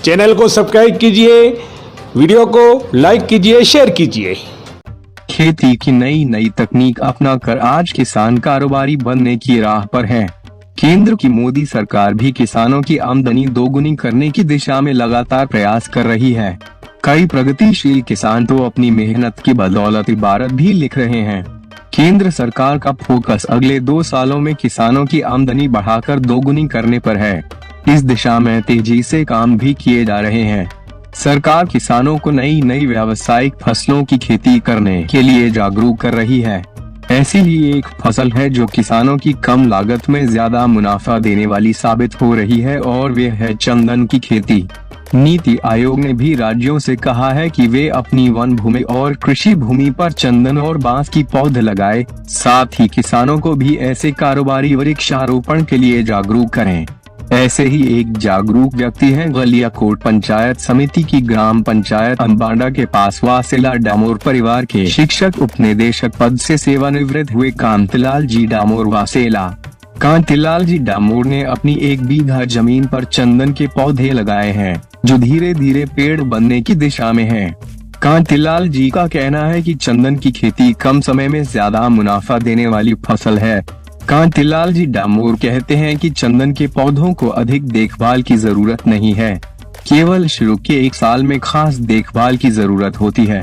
Channel को subscribe कीजिए, video को लाइक कीजिए, शेयर कीजिए। खेती की नई नई तकनीक अपनाकर आज किसान कारोबारी बनने की राह पर है। केंद्र की मोदी सरकार भी किसानों की आमदनी दोगुनी करने की दिशा में लगातार प्रयास कर रही है। कई प्रगतिशील किसान तो अपनी मेहनत की बदौलत इबारत भी लिख रहे हैं। केंद्र सरकार का फोकस अगले 2 सालों में किसानों की आमदनी बढ़ाकर दोगुनी करने पर है। इस दिशा में तेजी से काम भी किए जा रहे हैं। सरकार किसानों को नई नई व्यावसायिक फसलों की खेती करने के लिए जागरूक कर रही है। ऐसी ही एक फसल है जो किसानों की कम लागत में ज्यादा मुनाफा देने वाली साबित हो रही है और वे है चंदन की खेती। नीति आयोग ने भी राज्यों से कहा है कि वे अपनी वन भूमि और कृषि भूमि पर चंदन और बांस की पौधे लगाएं। साथ ही किसानों को भी ऐसे कारोबारी वृक्षारोपण के लिए जागरूक करें। ऐसे ही एक जागरूक व्यक्ति हैं गलियाकोट पंचायत समिति की ग्राम पंचायत अंबाडा के पास वासेला डामोर परिवार के शिक्षक उपनिदेशक पद से सेवानिवृत्त हुए कांतिलाल जी डामोर वासेला। कांतिलाल जी डामोर ने अपनी 1 बीघा जमीन पर चंदन के पौधे लगाए हैं, जो धीरे धीरे पेड़ बनने की दिशा में है। कांतिलाल जी का कहना है कि चंदन की खेती कम समय में ज्यादा मुनाफा देने वाली फसल है। कांतिलाल जी डामोर कहते हैं कि चंदन के पौधों को अधिक देखभाल की जरूरत नहीं है, केवल शुरू के 1 साल में खास देखभाल की जरूरत होती है।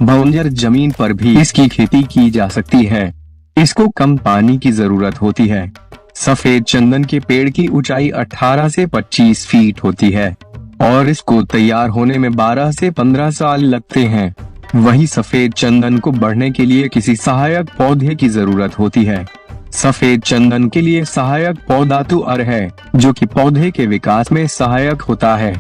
बंजर जमीन पर भी इसकी खेती की जा सकती है। इसको कम पानी की जरूरत होती है। सफेद चंदन के पेड़ की ऊंचाई 18 से 25 फीट होती है और इसको तैयार होने में 12 से 15 साल लगते हैं। वहीं सफेद चंदन को बढ़ने के लिए किसी सहायक पौधे की जरूरत होती है। सफेद चंदन के लिए सहायक पौधा तुअर है, जो कि पौधे के विकास में सहायक होता है।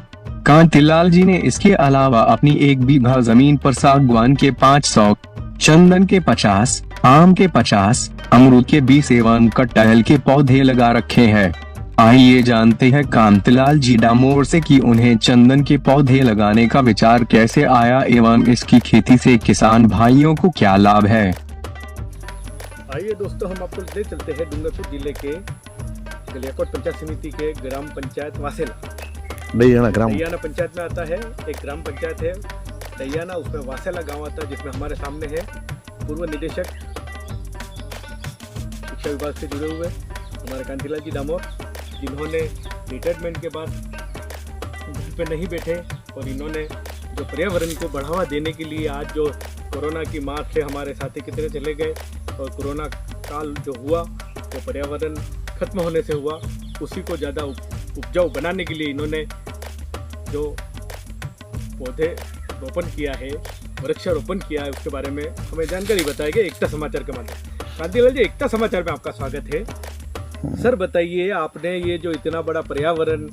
कांतिलाल जी ने इसके अलावा अपनी 1 बीघा जमीन पर सागवान के 500, चंदन के 50, आम के 50, अमरूद के 20 एवं कटहल के पौधे लगा रखे हैं। आइए जानते हैं कांतिलाल जी डामोर से कि उन्हें चंदन के पौधे लगाने का विचार कैसे आया एवं इसकी खेती से किसान भाइयों को क्या लाभ है। आइए दोस्तों, हम आपको ले चलते हैं डूंगरपुर जिले के गलियाकोट पंचायत समिति के ग्राम पंचायत वासेला। दहियाना पंचायत में आता है, एक ग्राम पंचायत है दहियाना, उसमें वासेला गांव आता है, जिसमें हमारे सामने है पूर्व निदेशक शिक्षा विभाग से जुड़े हुए हमारे कांतिलाल जी डामोर, जिन्होंने रिटायरमेंट के बाद घर पे नहीं बैठे और इन्होंने जो पर्यावरण को बढ़ावा देने के लिए आज जो कोरोना की मार से हमारे साथी कितने चले गए और कोरोना काल जो हुआ वो पर्यावरण खत्म होने से हुआ, उसी को ज़्यादा उपजाऊ बनाने के लिए इन्होंने जो पौधे रोपण किया है, वृक्षारोपण किया है, उसके बारे में हमें जानकारी बताएंगे एकता समाचार के माध्यम। कांतिलाल जी, एकता समाचार में आपका स्वागत है। सर बताइए, आपने ये जो इतना बड़ा पर्यावरण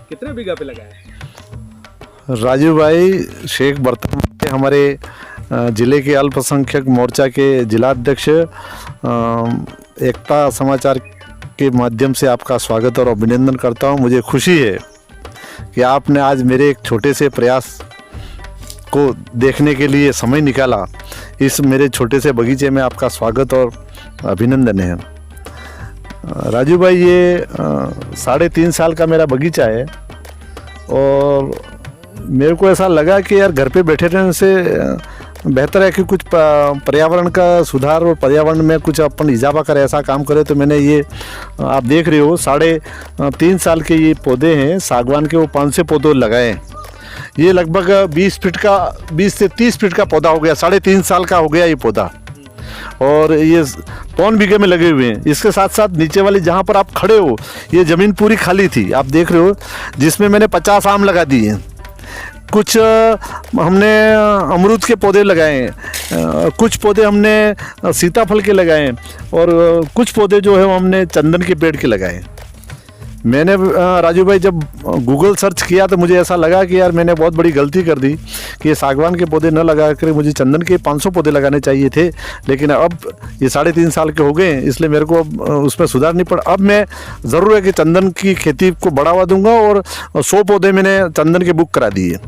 कितने बीघा पे लगाया है? राजू भाई शेख बर्तन हमारे जिले के अल्पसंख्यक मोर्चा के जिलाध्यक्ष, एकता समाचार के माध्यम से आपका स्वागत और अभिनंदन करता हूं। मुझे खुशी है कि आपने आज मेरे एक छोटे से प्रयास को देखने के लिए समय निकाला। इस मेरे छोटे से बगीचे में आपका स्वागत और अभिनंदन है। राजू भाई, ये 3.5 साल का मेरा बगीचा है और मेरे को ऐसा लगा कि यार घर पे बैठे रहने से बेहतर है कि कुछ पर्यावरण का सुधार और पर्यावरण में कुछ अपन इजाफा करें, ऐसा काम करें। तो मैंने ये आप देख रहे हो 3.5 साल के ये पौधे हैं सागवान के, वो 500 पौधे लगाए हैं। ये लगभग 20 से 30 फीट का पौधा हो गया, 3.5 साल का हो गया ये पौधा और ये 3 बीघे में लगे हुए हैं। इसके साथ साथ नीचे वाली जहाँ पर आप खड़े हो ये ज़मीन पूरी खाली थी, आप देख रहे हो, जिसमें मैंने 50 आम लगा दिए हैं। कुछ हमने अमरूद के पौधे लगाए हैं, कुछ पौधे हमने सीताफल के लगाए हैं और कुछ पौधे जो है वो हमने चंदन के पेड़ के लगाए हैं। मैंने राजू भाई जब गूगल सर्च किया तो मुझे ऐसा लगा कि यार मैंने बहुत बड़ी गलती कर दी कि ये सागवान के पौधे न लगा कर मुझे चंदन के 500 पौधे लगाने चाहिए थे। लेकिन अब ये 3.5 साल के हो गए हैं, इसलिए मेरे को उसमें सुधार नहीं पड़ा। अब मैं ज़रूर है कि चंदन की खेती को बढ़ावा दूंगा और 100 पौधे मैंने चंदन के बुक करा दिए।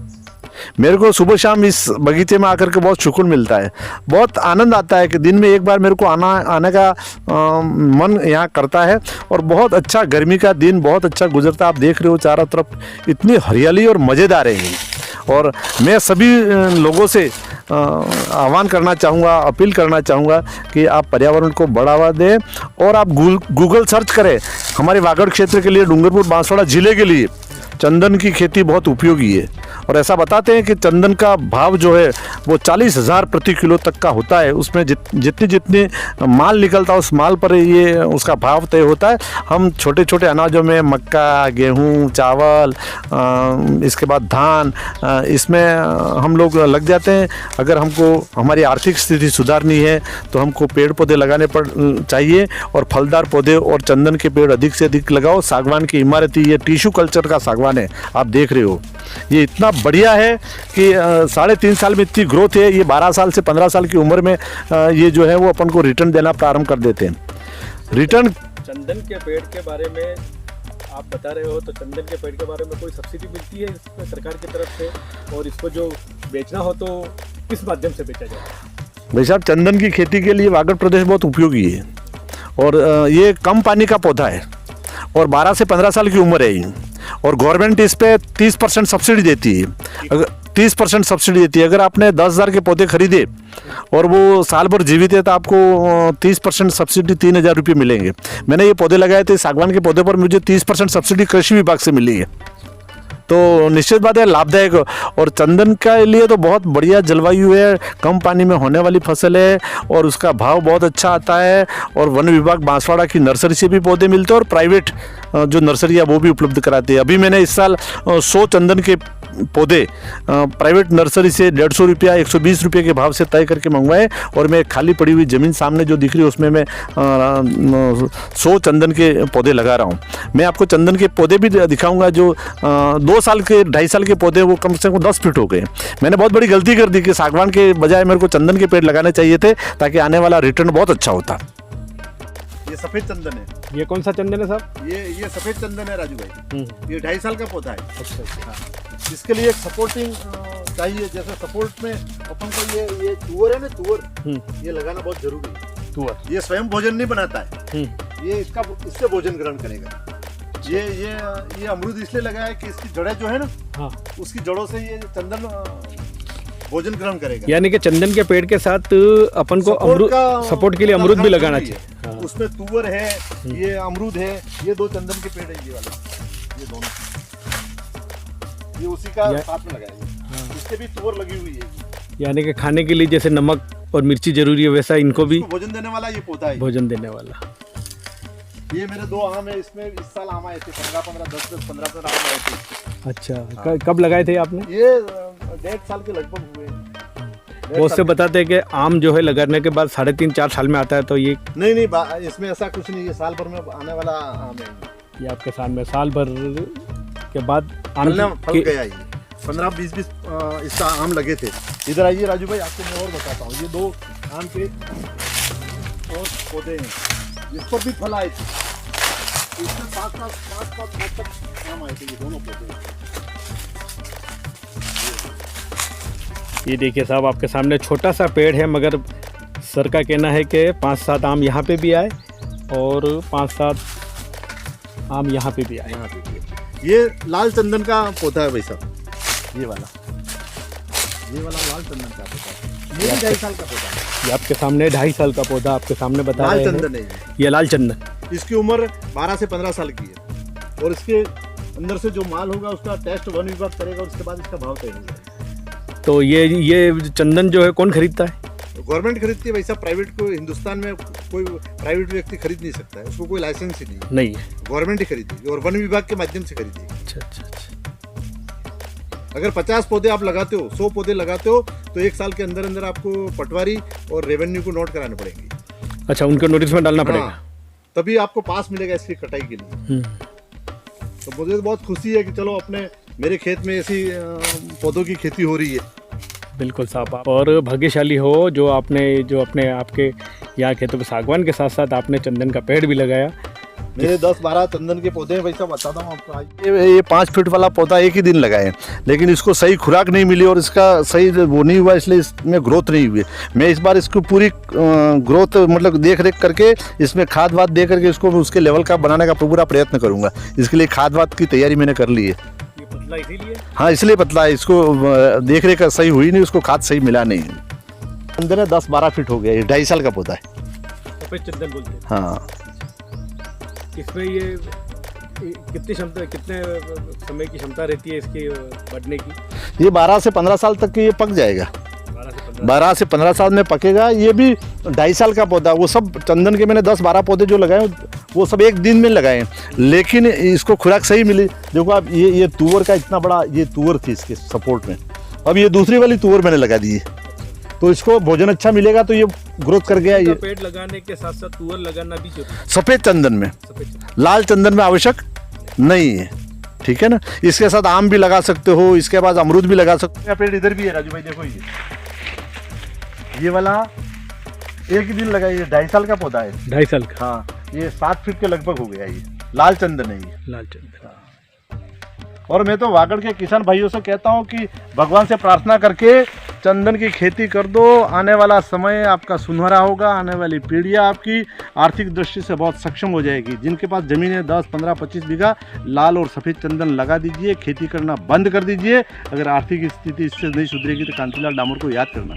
मेरे को सुबह शाम इस बगीचे में आकर के बहुत सुकून मिलता है, बहुत आनंद आता है कि दिन में एक बार मेरे को आने का मन यहाँ करता है। और बहुत अच्छा गर्मी का दिन बहुत अच्छा गुजरता है। आप देख रहे हो चारों तरफ इतनी हरियाली और मज़ेदार है। और मैं सभी लोगों से आह्वान करना चाहूँगा, अपील करना चाहूँगा कि आप पर्यावरण को बढ़ावा दें और आप गूगल सर्च करें। हमारे वागड़ क्षेत्र के लिए, डूंगरपुर बांसवाड़ा जिले के लिए चंदन की खेती बहुत उपयोगी है। और ऐसा बताते हैं कि चंदन का भाव जो है वो 40,000 प्रति किलो तक का होता है। उसमें जितनी माल निकलता है उस माल पर ये उसका भाव तय होता है। हम छोटे छोटे अनाजों में मक्का, गेहूं, चावल, इसके बाद धान, इसमें हम लोग लग जाते हैं। अगर हमको हमारी आर्थिक स्थिति सुधारनी है तो हमको पेड़ पौधे लगाने चाहिए और फलदार पौधे और चंदन के पेड़ अधिक से अधिक लगाओ। सागवान की इमारती, ये टिश्यू कल्चर का सागवान है, आप देख रहे हो। ये इतना बढ़िया है कि 3.5 साल में इतनी ग्रोथ है। ये 12 साल से 15 साल की उम्र में ये जो है वो अपन को रिटर्न देना प्रारंभ कर देते हैं। रिटर्न चंदन के पेड़ के बारे में आप बता रहे हो, तो चंदन के पेड़ के बारे में कोई सब्सिडी मिलती है इसमें सरकार की तरफ से? और इसको जो बेचना हो तो किस माध्यम से बेचा जाए? भाई साहब, चंदन की खेती के लिए वागड़ प्रदेश बहुत उपयोगी है। और ये कम पानी का पौधा है और 12 से 15 साल की उम्र है ये। और गवर्नमेंट इस पे 30% सब्सिडी देती है। अगर 30% सब्सिडी देती है, अगर आपने 10,000 के पौधे खरीदे और वो साल भर जीवित है तो आपको 30% सब्सिडी 3,000 रुपये मिलेंगे। मैंने ये पौधे लगाए थे, सागवान के पौधे पर मुझे 30% सब्सिडी कृषि विभाग से मिली है। तो निश्चित बात है लाभदायक। और चंदन के लिए तो बहुत बढ़िया जलवायु है, कम पानी में होने वाली फसल है और उसका भाव बहुत अच्छा आता है। और वन विभाग बांसवाड़ा की नर्सरी से भी पौधे मिलते हैं और प्राइवेट जो नर्सरी है वो भी उपलब्ध कराते हैं। अभी मैंने इस साल 100 चंदन के पौधे प्राइवेट नर्सरी से 150 रुपया 120 रुपये के भाव से तय करके मंगवाए। और मैं खाली पड़ी हुई ज़मीन सामने जो दिख रही है उसमें मैं 100 चंदन के पौधे लगा रहा हूँ। मैं आपको चंदन के पौधे भी दिखाऊंगा जो 2 साल के 2.5 साल के पौधे वो कम से कम 10 फीट हो गए। मैंने बहुत बड़ी गलती कर दी कि सागवान के बजाय मेरे को चंदन के पेड़ लगाने चाहिए थे ताकि आने वाला रिटर्न बहुत अच्छा होता। ये सफेद चंदन है। ये कौन सा चंदन है साहब? ये सफेद चंदन है राजू भाई। ये 2.5 साल का पौधा है। अच्छा। हाँ। इसके लिए एक सपोर्टिंग चाहिए। जैसे सपोर्ट में अपन को ये तुअर है ना, तुअर ये लगाना बहुत जरूरी है। तुअर ये स्वयं भोजन नहीं बनाता है, ये इससे भोजन ग्रहण करेगा। ये अमरूद इसलिए लगाया है कि इसकी जड़ें जो है ना, हाँ, उसकी जड़ों से ये चंदन भोजन ग्रहण करेगा। यानी कि चंदन के पेड़ के साथ अपन को अमरूद सपोर्ट के लिए अमरूद भी लगाना चाहिए। हाँ। उसमें तुअर है, ये अमरूद है, ये 2 चंदन के पेड़ है। ये वाला, ये दोनों, ये उसी का साथ में लगाया है। हाँ। इसके भी तुअर लगी हुई है। यानी कि खाने के लिए जैसे नमक और मिर्ची जरूरी है वैसा इनको भी भोजन देने वाला ये पौधा है। भोजन देने वाला। ये मेरे 2 आम है, इसमें इस साल आम आए थे 15 10 15 आम आए थे। अच्छा। हाँ। कब लगाए थे आपने? ये 1.5 साल के लगभग हुए। वो उससे बताते हैं कि आम जो है लगाने के बाद 3.5-4 साल में आता है, तो ये नहीं, इसमें ऐसा कुछ नहीं। ये साल भर में आने वाला आम है। ये आपके सामने साल भर के बाद आम फल गया। ये 15-20 इसका आम लगे थे। इधर आइए राजू भाई, आपको मैं और बताता हूँ। ये 2 आम के और पौधे हैं, इस पर भी फल आए थे। इसमें 5 तक आम आए थे। ये दोनों पौधे। ये देखिए साहब, आपके सामने छोटा सा पेड़ है, मगर सर का कहना है कि 5-7 आम यहाँ पे भी आए और 5-7 आम यहाँ पे भी आए। यहाँ पे भी। ये लाल चंदन का पौधा है भाई साहब। ये वाला लाल चंदन का पौधा है। ये 2.5 साल का पौधा है। ये आपके सामने 2.5 साल का पौधा आपके सामने बता रहे हैं। लाल चंदन है ये लाल चंदन। इसकी उम्र 12 से 15 साल की है। और इसके अंदर से जो माल होगा उसका टेस्ट वन विभाग करेगा और उसके बाद इसका भाव तय होगा। तो ये चंदन जो है कौन खरीदता है? गवर्नमेंट खरीदती है भाई साहब। प्राइवेट को हिंदुस्तान में कोई प्राइवेट व्यक्ति खरीद नहीं सकता है। उसको कोई लाइसेंस ही नहीं है। गवर्नमेंट ही खरीदेगी और वन विभाग के माध्यम से खरीदेगी। अच्छा। अगर 50 पौधे आप लगाते हो, 100 पौधे लगाते हो, तो 1 साल के अंदर अंदर आपको पटवारी और रेवेन्यू को नोट कराने पड़ेंगे। अच्छा, उनको नोटिस में डालना पड़ेगा। तभी आपको पास मिलेगा इसकी कटाई के लिए। तो मुझे तो बहुत खुशी है कि चलो अपने मेरे खेत में ऐसी पौधों की खेती हो रही है। बिल्कुल साहब, और भाग्यशाली हो जो आपने आपके यहाँ खेतों में सागवान के साथ साथ आपने चंदन का पेड़ भी लगाया। मेरे 10-12 चंदन के पौधे हैं, वैसा बताता हूँ आपको। ये 5 फीट वाला पौधा एक ही दिन लगाए, लेकिन इसको सही खुराक नहीं मिली और इसका सही वो नहीं हुआ, इसलिए इसमें ग्रोथ नहीं हुई। मैं इस बार इसको पूरी ग्रोथ मतलब देख रेख करके इसमें खाद वाद दे करके इसको उसके लेवल का बनाने का पूरा प्रयत्न करूँगा। इसके लिए खाद वाद की तैयारी मैंने कर ली है। ये पतला इसीलिए? हाँ, इसलिए पतला है, इसको देख रेख सही हुई नहीं, उसको खाद सही मिला नहीं। अंदर है 10-12 फीट हो गया, ये 2.5 साल का पौधा है। सफेद चंदन बोलते हैं। हाँ, इसमें ये कितनी क्षमता, कितने समय की क्षमता रहती है इसकी बढ़ने की? ये 12 से 15 साल तक ये पक जाएगा। 12 से 15 साल में पकेगा। ये भी 2.5 साल का पौधा। वो सब चंदन के मैंने 10-12 पौधे जो लगाए वो सब एक दिन में लगाए, लेकिन इसको खुराक सही मिली। देखो आप, ये तुअर का इतना बड़ा ये तुअर थी इसके सपोर्ट में, अब ये दूसरी वाली तुअर मैंने लगा दी है, तो इसको भोजन अच्छा मिलेगा तो ये ग्रोथ कर गया। ये पेड़ लगाने के साथ साथ तुअर लगाना भी जरूरी है। सफ़ेद चंदन में, लाल चंदन में आवश्यक नहीं है, ठीक है ना। इसके साथ आम भी लगा सकते हो, इसके बाद अमरूद भी लगा सकते हो। पेड़ इधर भी है राजू भाई, देखो ये वाला एक ही दिन लगा, ये 2.5 साल का पौधा है। 2.5 साल का? हाँ, ये 7 फीट के लगभग हो गया। ये लाल चंदन है, ये लाल चंदन। और मैं तो वागड़ के किसान भाइयों से कहता हूँ कि भगवान से प्रार्थना करके चंदन की खेती कर दो। आने वाला समय आपका सुनहरा होगा, आने वाली पीढ़ियाँ आपकी आर्थिक दृष्टि से बहुत सक्षम हो जाएगी। जिनके पास ज़मीन है 10, 15, 25 बीघा, लाल और सफ़ेद चंदन लगा दीजिए, खेती करना बंद कर दीजिए। अगर आर्थिक स्थिति इससे नहीं सुधरेगी तो कांतिलाल डामोर को याद करना।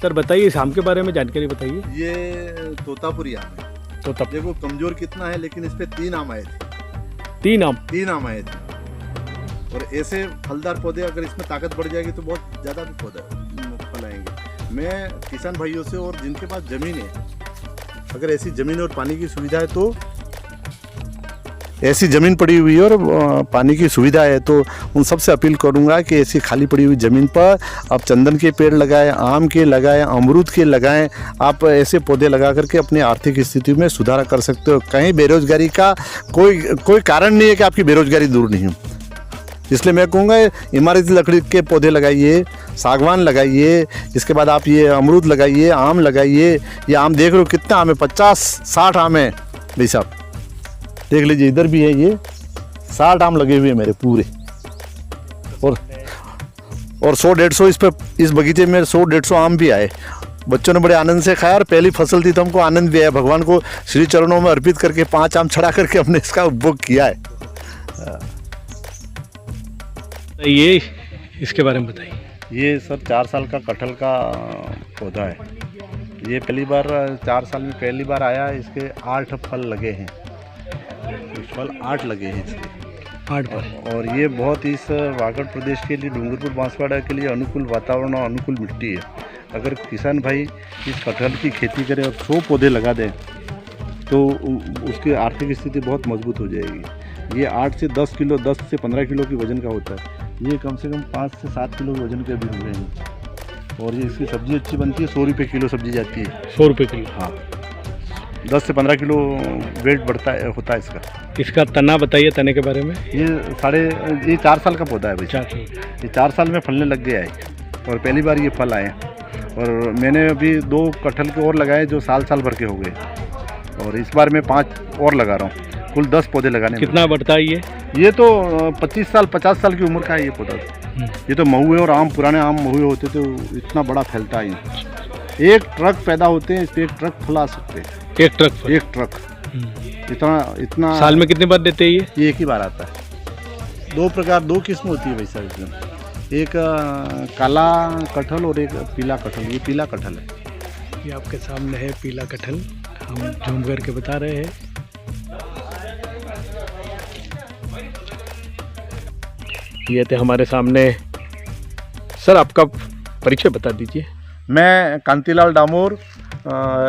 सर बताइए इस आम के बारे में जानकारी बताइए। ये तोतापुरी आम है। तो तब देखो कमजोर कितना है, लेकिन इस पे 3 आम आए थे। 3 आम? 3 आम आए थे। और ऐसे फलदार पौधे अगर इसमें ताकत बढ़ जाएगी तो बहुत ज़्यादा भी फल आएंगे। मैं किसान भाइयों से और जिनके पास ज़मीन है, अगर ऐसी ज़मीन और पानी की सुविधा है तो, ऐसी ज़मीन पड़ी हुई है और पानी की सुविधा है तो उन सबसे अपील करूंगा कि ऐसी खाली पड़ी हुई ज़मीन पर आप चंदन के पेड़ लगाएं, आम के लगाएं, अमरूद के लगाएं। आप ऐसे पौधे लगा करके अपनी आर्थिक स्थिति में सुधार कर सकते हो। कहीं बेरोजगारी का कोई कारण नहीं है कि आपकी बेरोजगारी दूर नहीं हो। इसलिए मैं कहूँगा इमारती लकड़ी के पौधे लगाइए, सागवान लगाइए, इसके बाद आप ये अमरूद लगाइए, आम लगाइए। ये आम देख रहे हो कितना आम है, 50-60 आम है भाई साहब, देख लीजिए। इधर भी है, ये 60 आम लगे हुए हैं मेरे पूरे, और 100-150 इस बगीचे में 100-150 आम भी आए। बच्चों ने बड़े आनंद से खाया और पहली फसल थी तो हमको आनंद भी आया। भगवान को श्री चरणों में अर्पित करके 5 आम चढ़ा करके हमने इसका उपभोग किया है। ये इसके बारे में बताइए। ये सर 4 साल का कटहल का पौधा है। ये पहली बार 4 साल में पहली बार आया है। इसके 8 फल लगे हैं, फल 8 लगे हैं इसके 8 फल। और ये बहुत इस वागड़ प्रदेश के लिए, डूंगरपुर बांसवाड़ा के लिए अनुकूल वातावरण और अनुकूल मिट्टी है। अगर किसान भाई इस कटहल की खेती करें और 100 पौधे लगा दें तो उसकी आर्थिक स्थिति बहुत मजबूत हो जाएगी। ये 8 से 10 किलो, 10 से 15 किलो की वजन का होता है। ये कम से कम 5 से 7 किलो वजन के भी हुए हैं। और ये इसकी सब्ज़ी अच्छी बनती है, 100 रुपये किलो सब्ज़ी जाती है। 100 रुपये किलो? हाँ, 10 से 15 किलो वेट बढ़ता है, होता है इसका। इसका तना बताइए, तने के बारे में। ये 4 साल का पौधा है भाई। 4 साल। ये 4 साल में फलने लग गया है और पहली बार ये फल आए। और मैंने अभी 2 कटहल के और लगाए जो साल भर के हो गए, और इस बार मैं 5 और लगा रहा हूँ। कुल 10 पौधे लगाने। कितना बढ़ता है ये तो 25 साल 50 साल की उम्र का है ये पौधा। ये तो महुए और आम, पुराने आम महुए होते तो इतना बड़ा फैलता है। 1 ट्रक पैदा होते हैं, इस पर 1 ट्रक फल आ सकते हैं। 1 ट्रक फल? 1 ट्रक। इतना साल में कितने बार देते हैं ये? एक ही बार आता है। 2 किस्म होती है वैसा इसमें। एक काला कटहल और एक पीला कटहल। ये पीला कटहल है। ये आपके सामने है पीला कटहल, हम झूम करके बता रहे हैं। ये थे हमारे सामने। सर आपका परिचय बता दीजिए। मैं Kantilal Damor,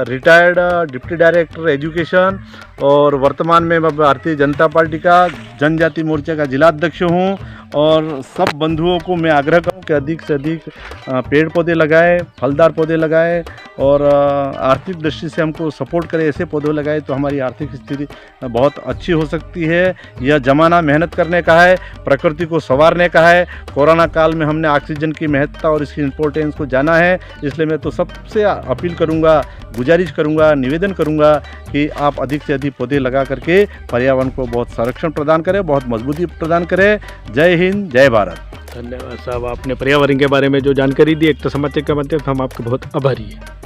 retired deputy director education, और वर्तमान में मैं भारतीय जनता पार्टी का जनजाति मोर्चा का जिला अध्यक्ष हूँ। और सब बंधुओं को मैं आग्रह करूं कि अधिक से अधिक पेड़ पौधे लगाएं, फलदार पौधे लगाएं और आर्थिक दृष्टि से हमको सपोर्ट करें। ऐसे पौधे लगाएं तो हमारी आर्थिक स्थिति बहुत अच्छी हो सकती है। यह ज़माना मेहनत करने का है, प्रकृति को संवारने का है। कोरोना काल में हमने ऑक्सीजन की महत्ता और इसकी इम्पोर्टेंस को जाना है, इसलिए मैं तो सबसे अपील करूंगा, गुजारिश करूंगा, निवेदन करूंगा कि आप अधिक से अधिक पौधे लगा करके पर्यावरण को बहुत संरक्षण प्रदान करें, बहुत मजबूती प्रदान करें। जय हिंद, जय भारत। धन्यवाद साहब, आपने पर्यावरण के बारे में जो जानकारी दी एक तो समाचार के माध्यम से हम आपके बहुत आभारी हैं।